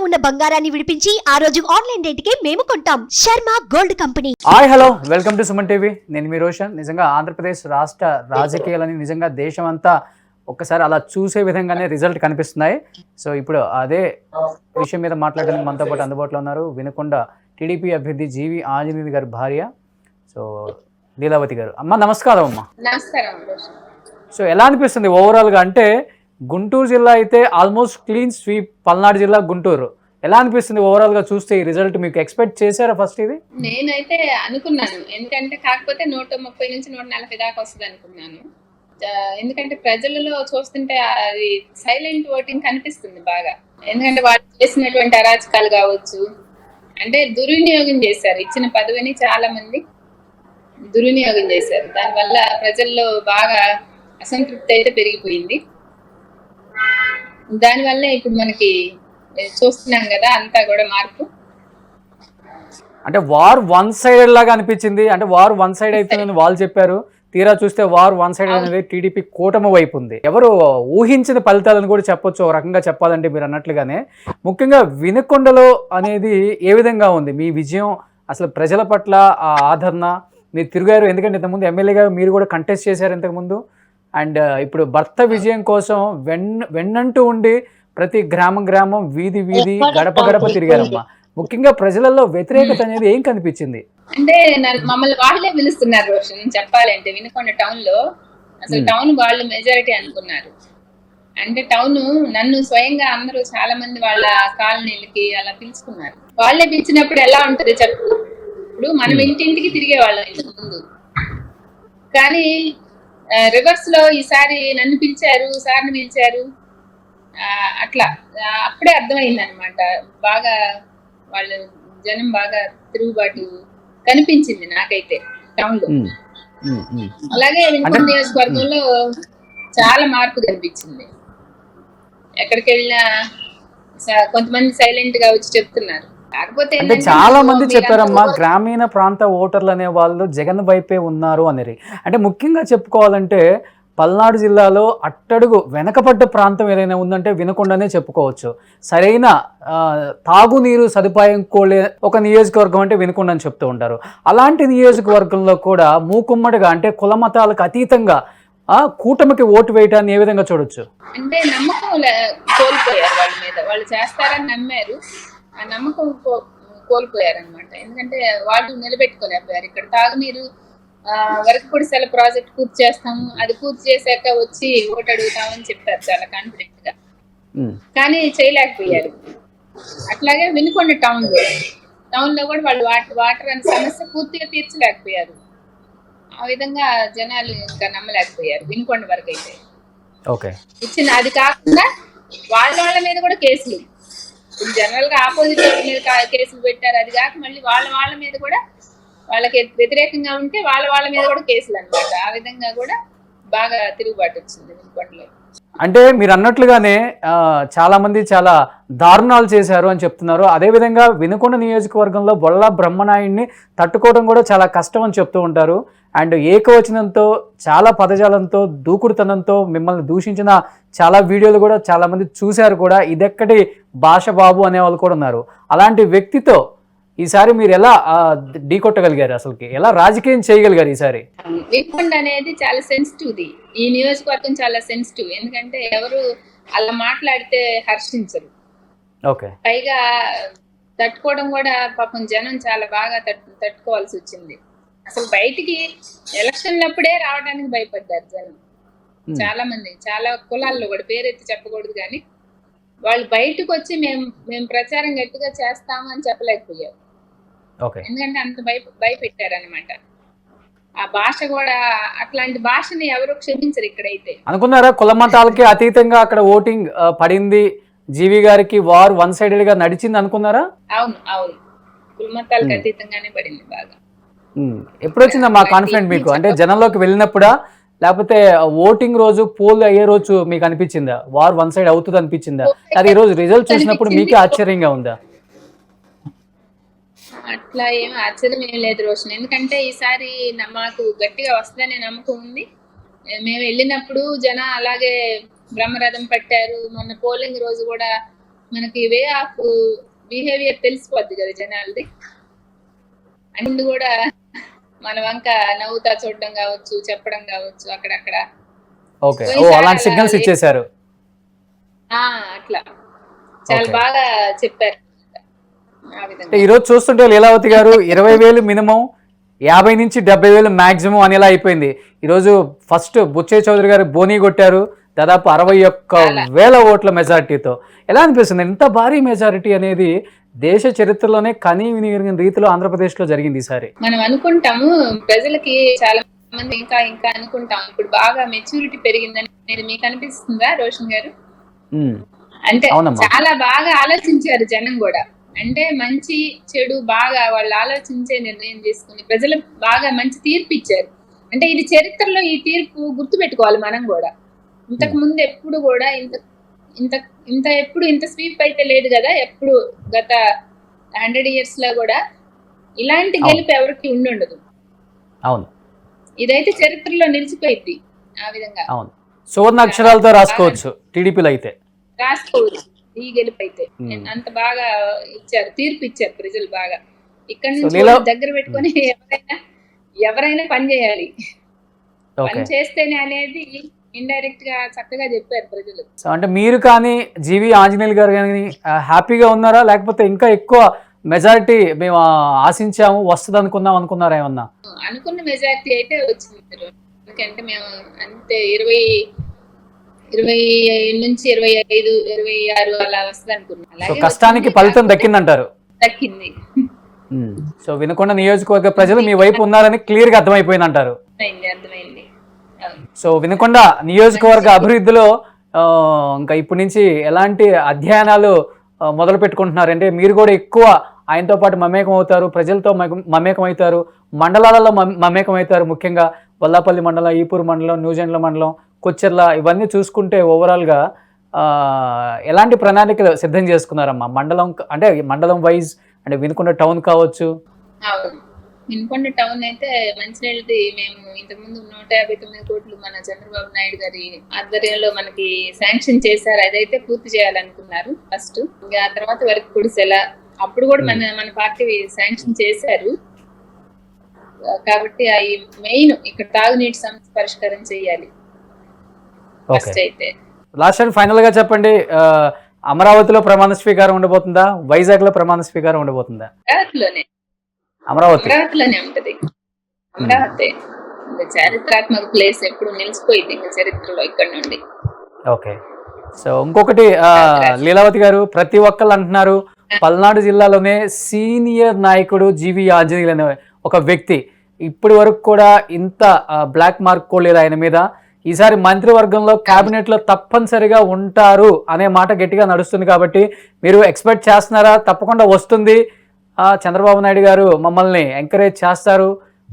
ఉన్న బంగారాన్ని విడిపించి ఆ రోజు ఆన్లైన్ రేటుకే మేము కొంటాం. Sharma gold company. Hi hello welcome to Suman TV. నేను మీ రోషన్. నిజంగా ఆంధ్రప్రదేశ్ రాష్ట్ర రాజకీయాలని నిజంగా దేశం అంతా ఒక్కసారి అలా చూసే విధంగానే రిజల్ట్ కనిపిస్తున్నాయి. సో ఇప్పుడు అదే విషయం మీద మాట్లాడడానికి మనతో పాటు అందుబాటులో ఉన్నారు వినుకొండ టీడీపీ అభ్యర్థి జీవి ఆంజనేయులు గారి భార్య సో లీలావతి గారు. అమ్మ నమస్కారం. అమ్మ నమస్కారం. సో ఎలా అనిపిస్తుంది ఓవరాల్గా? అంటే గుంటూరు జిల్లా అయితే ఆల్మోస్ట్ క్లీన్ స్వీప్, పల్నాడు జిల్లా, గుంటూరు. ఎలా అనిపిస్తుంది ఓవరాల్గా చూస్తే ఈ రిజల్ట్? మీకు ఎక్స్పెక్ట్ చేశారా ఫస్ట్ ఇది? నేనైతే అనుకున్నాను, ఎందుకంటే కాకపోతే 130 నుంచి 140 దాకా వస్తుంది అనుకున్నాను. ఎందుకంటే ప్రజలలో చూస్తుంటే అది సైలెంట్ ఓటింగ్ కనిపిస్తుంది బాగా. ఎందుకంటే వాళ్ళు చేసినటువంటి అరాచకాలు కావచ్చు, అంటే దుర్వినియోగం చేశారు. ఇచ్చిన పదవిని చాలా మంది దుర్వినియోగం చేశారు. దానివల్ల ప్రజల్లో బాగా అసంతృప్తి అయితే పెరిగిపోయింది. దానివల్ల ఇప్పుడు మనకి చూస్తున్నాం కదా అంతా కూడా మార్పు. అంటే వార్ వన్ సైడెడ్ లాగా అనిపించింది. అంటే వార్ వన్ సైడ్ అవుతుందని వాళ్ళు చెప్పారు, తీరా చూస్తే వార్ వన్ సైడ్ అనేది టీడీపీ కూటమి వైపు ఉంది. ఎవరు ఊహించిన ఫలితాలను కూడా చెప్పొచ్చు ఒక రకంగా చెప్పాలంటే మీరు అన్నట్లుగానే. ముఖ్యంగా వినుకొండలో అనేది ఏ విధంగా ఉంది మీ విజయం? అసలు ప్రజల పట్ల ఆ ఆదరణ, మీరు తిరిగారు, ఎందుకంటే ఇంతకుముందు ఎమ్మెల్యేగా మీరు కూడా కంటెస్ట్ చేశారు ఇంతకుముందు. అండ్ ఇప్పుడు భర్త విజయం కోసం వెన్నంటూ ఉండి ప్రతి గ్రామం, వీధి, గడప తిరిగారమ్మా. ముఖ్యంగా ప్రజలలో వ్యతిరేకత అనేది ఏం కనిపించింది? అంటే మమ్మల్ని వాళ్ళే పిలుస్తున్నారు రోషన్. చెప్పాలంటే వినుకొండ టౌన్ లో అసలు టౌన్ వాళ్ళు మెజారిటీ అనుకున్నారు. అంటే టౌన్ నన్ను స్వయంగా అందరూ చాలా మంది వాళ్ళ కాలనీలకి అలా పిలుచుకున్నారు. వాళ్ళే పిలిచినప్పుడు ఎలా ఉంటది చెప్పు. ఇప్పుడు మనం ఇంటింటికి తిరిగే వాళ్ళం ఇంతకు ముందు, కానీ రివర్స్ లో ఈసారి నన్ను పిలిచారు, సార్ని పిలిచారు. అట్లా అప్పుడే అర్థమైంది అనమాట. బాగా వాళ్ళ జనం బాగా తిరుగుబాటు కనిపించింది నాకైతే టౌన్ లో. అలాగే వినుకొండ నియోజకవర్గంలో చాలా మార్పు కనిపించింది. ఎక్కడికి వెళ్ళినా కొంతమంది సైలెంట్ గా వచ్చి చెప్తున్నారు. కాకపోతే అంటే చాలా మంది చెప్పారమ్మా, గ్రామీణ ప్రాంత ఓటర్లు అనే వాళ్ళు జగన్ వైపే ఉన్నారు అనేది. అంటే ముఖ్యంగా చెప్పుకోవాలంటే పల్నాడు జిల్లాలో అట్టడుగు వెనకబడ్డ ప్రాంతం ఏదైనా ఉందంటే వినుకొండనే చెప్పుకోవచ్చు. సరైన తాగునీరు సదుపాయం కోలే ఒక నియోజకవర్గం అంటే వినుకొండ అని చెప్తూ ఉంటారు. అలాంటి నియోజకవర్గంలో కూడా మూకుమ్మడిగా అంటే కుల మతాలకు అతీతంగా కూటమికి ఓటు వేయటాన్ని ఏ విధంగా చూడొచ్చు? అంటే నమ్మకం కోల్పోయారు వాళ్ళ మీద. వాళ్ళు చేస్తారని నమ్మారు, ఆ నమ్మకం కోల్పోయారనమాట. ఎందుకంటే వాళ్ళు నిలబెట్టుకోలేకపోయారు. ఇక్కడ తాగునీరు వరకపొడిసెల ప్రాజెక్ట్ పూర్తి చేస్తాము, అది పూర్తి చేశాక వచ్చి ఓటు అడుగుతామని చెప్పారు చాలా కాన్ఫిడెంట్ గా, కానీ చేయలేకపోయారు. అట్లాగే వినుకొండ టౌన్ లో కూడా వాళ్ళు వాటర్ అనే సమస్య పూర్తిగా తీర్చలేకపోయారు. ఆ విధంగా జనాలు ఇంకా నమ్మలేకపోయారు వినుకొండ వరకు అయితే. ఇచ్చిన అది కాకుండా వాళ్ళ మీద కూడా కేసులు, జనరల్ గా ఆపోజిట్ మీద కేసులు పెట్టారు. అది కాక మళ్ళీ వాళ్ళ మీద కూడా, వాళ్ళకి వ్యతిరేకంగా ఉంటే వాళ్ళ మీద కూడా కేసులు అనమాట. ఆ విధంగా కూడా బాగా తిరుగుబాటు వచ్చింది వినుకొండలో. అంటే మీరు అన్నట్లుగానే చాలా మంది చాలా దారుణాలు చేశారు అని చెప్తున్నారు. అదేవిధంగా వినుకొండ నియోజకవర్గంలో బొల్ల బ్రహ్మనాయుడిని తట్టుకోవడం కూడా చాలా కష్టం అని చెప్తూ ఉంటారు. అండ్ ఏకవచనంతో, చాలా పదజాలంతో, దూకుడుతనంతో మిమ్మల్ని దూషించిన చాలా వీడియోలు కూడా చాలా మంది చూశారు కూడా. ఇదెక్కడి భాష బాబు అనేవాళ్ళు కూడా ఉన్నారు. అలాంటి వ్యక్తితో ఈసారి మీరు ఎలా ఢీకొట్టగలిగారు? అసలుకి ఎలా రాజకీయం చేయగలిగారు ఈసారి? వినుకొండ అనేది చాలా సెన్సిటివ్ది. ఈ నియోజకవర్గం చాలా సెన్సిటివ్. ఎందుకంటే ఎవరు అలా మాట్లాడితే హర్షించరు. పైగా తట్టుకోవడం కూడా పాపం జనం చాలా బాగా తట్టుకోవాల్సి వచ్చింది. అసలు బయటికి ఎలక్షన్ అప్పుడే రావడానికి భయపడ్డారు జనం చాలా మంది. చాలా కులాల్లో కూడా పేరెత్తి చెప్పకూడదు, కానీ వాళ్ళు బయటకు వచ్చి మేము ప్రచారం గట్టిగా చేస్తాము అని చెప్పలేకపోయారు. ఎందుకంటే అంత భయపెట్టారనమాట. ఆ భాష కూడా, అట్లాంటి భాషని ఎవరు క్షమించరు ఇక్కడైతే. అనుకున్నారా కుల మతాలకి అతీతంగా అక్కడ ఓటింగ్ పడింది, జీవి గారికి వార్ వన్ సైడెడ్ గా నడిచింది అనుకున్నారా? అవును, కుల మతాలకు అతీతంగానే పడింది బాగా. ఎప్పుడు వచ్చిందమ్మా కాన్ఫిడెంట్ మీకు? అంటే జనంలోకి వెళ్ళినప్పుడా, లేకపోతే ఓటింగ్ రోజు పోల్ అయ్యే రోజు మీకు అనిపించిందా వార్ వన్ సైడ్ అవుతుంది అనిపించిందా? అది ఈ రోజు రిజల్ట్ చూసినప్పుడు మీకే ఆశ్చర్యంగా ఉందా? అట్లా ఏం ఆశ్చర్యం ఏం లేదు రోషన్. ఎందుకంటే ఈసారి మాకు గట్టిగా వస్తుందనే నమ్మకం ఉంది. మేము వెళ్ళినప్పుడు జనం అలాగే బ్రహ్మరథం పట్టారు. మొన్న పోలింగ్ రోజు కూడా మనకి వే ఆఫ్ బిహేవియర్ తెలిసిపోద్ది కదా జనాలది. అండ్ కూడా మన వంక నవ్వుతా చూడడం కావచ్చు, చెప్పడం కావచ్చు అక్కడక్కడ. ఓకే, ఓ అలాంటి సిగ్నల్స్ ఇచ్చేశారు. అట్లా చాలా బాగా చెప్పారు ఆ విధంగా. ఈరోజు చూస్తుంటే లీలావతి గారు 20,000 మినిమం, 50 నుంచి 70,000 మాక్సిమం అనేలా అయిపోయింది. ఈరోజు ఫస్ట్ బుచ్చయ్య చౌదరి గారు బోనీ కొట్టారు దాదాపు 61,000 ఓట్ల మెజారిటీతో. ఎలా అనిపిస్తుంది? ఎంత భారీ మెజారిటీ అనేది దేశ చరిత్రలోనే కనీ విని రీతిలో ఆంధ్రప్రదేశ్ లో జరిగింది ఈసారి. మనం అనుకుంటాము ప్రజలకి చాలా మంది ఇంకా ఇంకా అనుకుంటాం ఇప్పుడు బాగా మెచ్యూరిటీ పెరిగిందని మీకు అనిపిస్తుందా రోషన్ గారు? అంటే చాలా బాగా ఆలోచించారు జనం కూడా. అంటే మంచి చెడు బాగా వాళ్ళు ఆలోచించే నిర్ణయం తీసుకుని ప్రజలు బాగా మంచి తీర్పు ఇచ్చారు. అంటే ఇది చరిత్రలో ఈ తీర్పు గుర్తు పెట్టుకోవాలి మనం కూడా. ఇంతకు ముందు ఎప్పుడు కూడా ఇంత స్వీప్ అయితే లేదు కదా. ఎప్పుడు గత 100 years లో కూడా ఇలాంటి గెలుపు ఎవరికి ఉండదు. అవును, ఇదైతే చరిత్రలో నిలిచిపోయింది ఆ విధంగా. అవును, సువర్ణ అక్షరాలతో రాసుకోవచ్చు టీడీపీలో అయితే. రాసుకోవచ్చు ఈ గెలుపు అయితే. అంత బాగా ఇచ్చారు, తీర్పు ఇచ్చారు ప్రజలు బాగా. ఇక్కడ నుంచి దగ్గర పెట్టుకొని ఎవరైనా పని చేయాలి, పని చేస్తేనే అనేది ఇండైరెక్ట్ గా చక్కగా చెప్పారు ప్రజలు. సో అంటే మీరు కానీ జీవి ఆంజనేయులు గారు కానీ హ్యాపీగా ఉన్నారా, లేకపోతే ఇంకా ఎక్కువ మెజారిటీ మేము ఆశించాము వస్తుంది అనుకున్నారా ఏమన్నా? అనుకున్న మెజారిటీ అయితే వచ్చింది. ఎందుకంటే మేము అంతే 20 నుంచి 25, 26 అలా వస్తుంది అనుకున్నాం. కష్టానికి ఫలితం దక్కిందంటారు. దక్కింది. సో వినుకొండ నియోజకవర్గ ప్రజలు మీ వైపు ఉన్నారని క్లియర్ గా అర్థమైపోయింది అంటారు. అర్థమైంది. సో వినుకొండ నియోజకవర్గ అభివృద్ధిలో ఇంకా ఇప్పటి నుంచి ఎలాంటి అధ్యయనాలు మొదలు పెట్టుకుంటున్నారంటే మీరు కూడా ఎక్కువ ఆయనతో పాటు మమేకం అవుతారు, ప్రజలతో మమేకం అవుతారు, మండలాలలో మమేకం అవుతారు. ముఖ్యంగా వల్లాపల్లి మండలం, ఈపూరు మండలం, న్యూజెండ్ల మండలం, కొచ్చెర్ల ఇవన్నీ చూసుకుంటే ఓవరాల్గా ఎలాంటి ప్రణాళికలు సిద్ధం చేసుకున్నారమ్మా? మండలం అంటే మండలం వైజ్ అంటే వినుకొండ టౌన్ కావచ్చు. వినుకొండ టౌన్ అయితే మంచినీళ్ళది మేము ఇంతకుముందు 159 కోట్లు మన చంద్రబాబు నాయుడు గారి ఆధ్వర్యంలో మనకి శాంక్షన్ చేశారు. అదైతే పూర్తి చేయాలనుకున్నారు ఫస్ట్. ఇంకా ఆ తర్వాత వరకు కుడిసెల అప్పుడు కూడా మన పార్టీ శాంక్షన్ చేశారు. కాబట్టి అవి మెయిన్ ఇక్కడ తాగునీటి సమస్య పరిష్కారం చేయాలి ఫస్ట్ అయితే. లాస్ట్ అండ్ ఫైనల్ గా చెప్పండి, అమరావతిలో ప్రమాణ స్వీకారం ఉండబోతుందా, వైజాగ్ లో ప్రమాణ స్వీకారం ఉండబోతుందా? అమరావతిలోనే ఉంటది. అమరావతి చారిత్రాత్మక ప్లేస్, ఎప్పుడు నిలిచిపోయింది ఇంకా చరిత్రలో ఇక్కడ నుండి. ఓకే, సో ఇంకొకటి లీలావతి గారు, ప్రతి ఒక్కళ్ళు అంటున్నారు పల్నాడు జిల్లాలోనే సీనియర్ నాయకుడు జీవి ఆంజనేయులు అనే ఒక వ్యక్తి ఇప్పటి వరకు కూడా ఇంత బ్లాక్ మార్క్ కూడా లేదు ఆయన మీద. ఈసారి మంత్రివర్గంలో క్యాబినెట్ లో తప్పనిసరిగా ఉంటారు అనే మాట గట్టిగా నడుస్తుంది. కాబట్టి మీరు ఎక్స్పెక్ట్ చేస్తున్నారా తప్పకుండా వస్తుంది, చంద్రబాబు నాయుడు గారు మమ్మల్ని ఎంకరేజ్ చేస్తారు,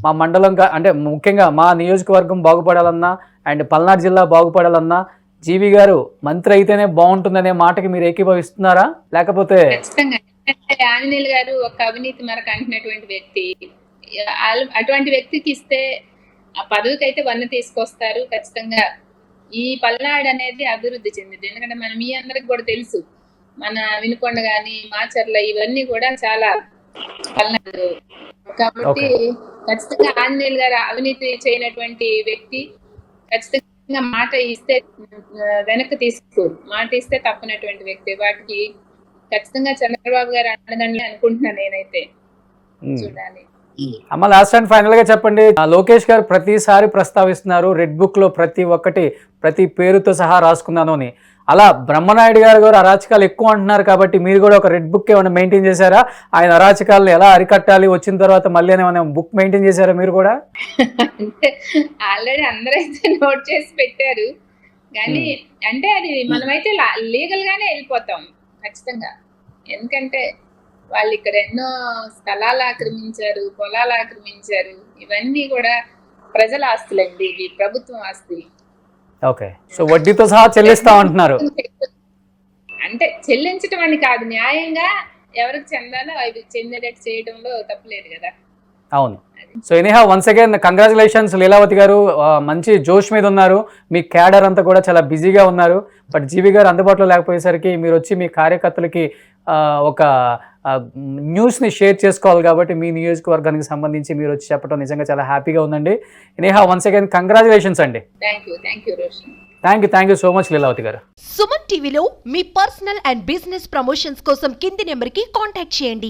మా మండలం అంటే ముఖ్యంగా మా నియోజకవర్గం బాగుపడాలన్నా అండ్ పల్నాడు జిల్లా బాగుపడాలన్నా జీవి గారు మంత్రి అయితేనే బాగుంటుందనే మాటకి మీరు ఏకీభవిస్తున్నారా? లేకపోతే ఆంజనేయులు గారు ఒక అవినీతి మరక అంటున్నటువంటి వ్యక్తి, అటువంటి వ్యక్తికి ఇస్తే ఆ పదవికి అయితే వన్న తీసుకొస్తారు ఖచ్చితంగా. ఈ పల్నాడు అనేది అభివృద్ధి చెందింది. ఎందుకంటే మనం మీ అందరికి కూడా తెలుసు, మన వినుకొండ గాని మాచర్ల ఇవన్నీ కూడా చాలా పల్నాడు. కాబట్టి ఖచ్చితంగా ఆంజనేయులు గారు అవినీతి చేయనటువంటి వ్యక్తి. ఖచ్చితంగా మాట ఇస్తే వెనక్కి తీసుకోరు, మాట ఇస్తే తప్పనటువంటి వ్యక్తి. వాటికి ఖచ్చితంగా చంద్రబాబు గారు అండదండి అనుకుంటున్నాను నేనైతే. చూడాలి. అమ్మ లాస్ట్ అండ్ ఫైనల్ గా చెప్పండి, లోకేష్ గారు ప్రతిసారి ప్రస్తావిస్తున్నారు రెడ్ బుక్ లో ప్రతి పేరుతో సహా రాసుకున్నాను అని. అలా బ్రహ్మనాయుడు గారు అరాచకాలు ఎక్కువ అంటున్నారు కాబట్టి మీరు కూడా ఒక రెడ్ బుక్ ఏమైనా మెయింటైన్ చేశారా? ఆయన అరాచకాలను ఎలా అరికట్టాలి వచ్చిన తర్వాత మళ్ళీ ఏమైనా బుక్ మెయింటైన్ చేశారా మీరు కూడా? అంటే ఆల్రెడీ అందరైతే నోట్ చేసి పెట్టారు కానీ అంటే అది మనమైతే లీగల్ గానే వెళ్ళిపోతాం ఖచ్చితంగా. ఎందుకంటే వాళ్ళు ఇక్కడ ఎన్నో స్థలాలు ఆక్రమించారు, పొలాలు ఆక్రమించారు. ఇవన్నీ కూడా ప్రజల ఆస్తులండి, ఇవి ప్రభుత్వం ఆస్తి. ఓకే, సో వడ్డీతో సహా చెల్లిస్తాం అంటున్నారు. అంటే చెల్లించడం అని కాదు, న్యాయంగా ఎవరికి చెందాలో అవి చెందేటట్టు చేయడంలో తప్పులేదు కదా. అవును. So anyhow once again congratulations Leelavathi గారు, మంచి జోష్ మీద ఉన్నారు, మీ క్యాడర్ అంతా కూడా చాలా బిజీగా ఉన్నారు. బట్ జీవి గారు అందుబాటులో లేకపోయేసరికి మీరు వచ్చి మీ కార్యకర్తలకి ఒక న్యూస్ని షేర్ చేసుకోవాలి కాబట్టి మీ నియోజకవర్గానికి సంబంధించి మీరు వచ్చి చెప్పడం నిజంగా చాలా హ్యాపీగా ఉందండి. ఎనీహా వన్స్ అగైన్ కంగ్రాచులేషన్స్ అండి. Thank you Roshan. Thank you so much Leelavathi గారు. సుమన్ టీవీలో మీ పర్సనల్ అండ్ బిజినెస్ ప్రమోషన్స్ కోసం కింది నెంబర్కి కాంటాక్ట్ చేయండి.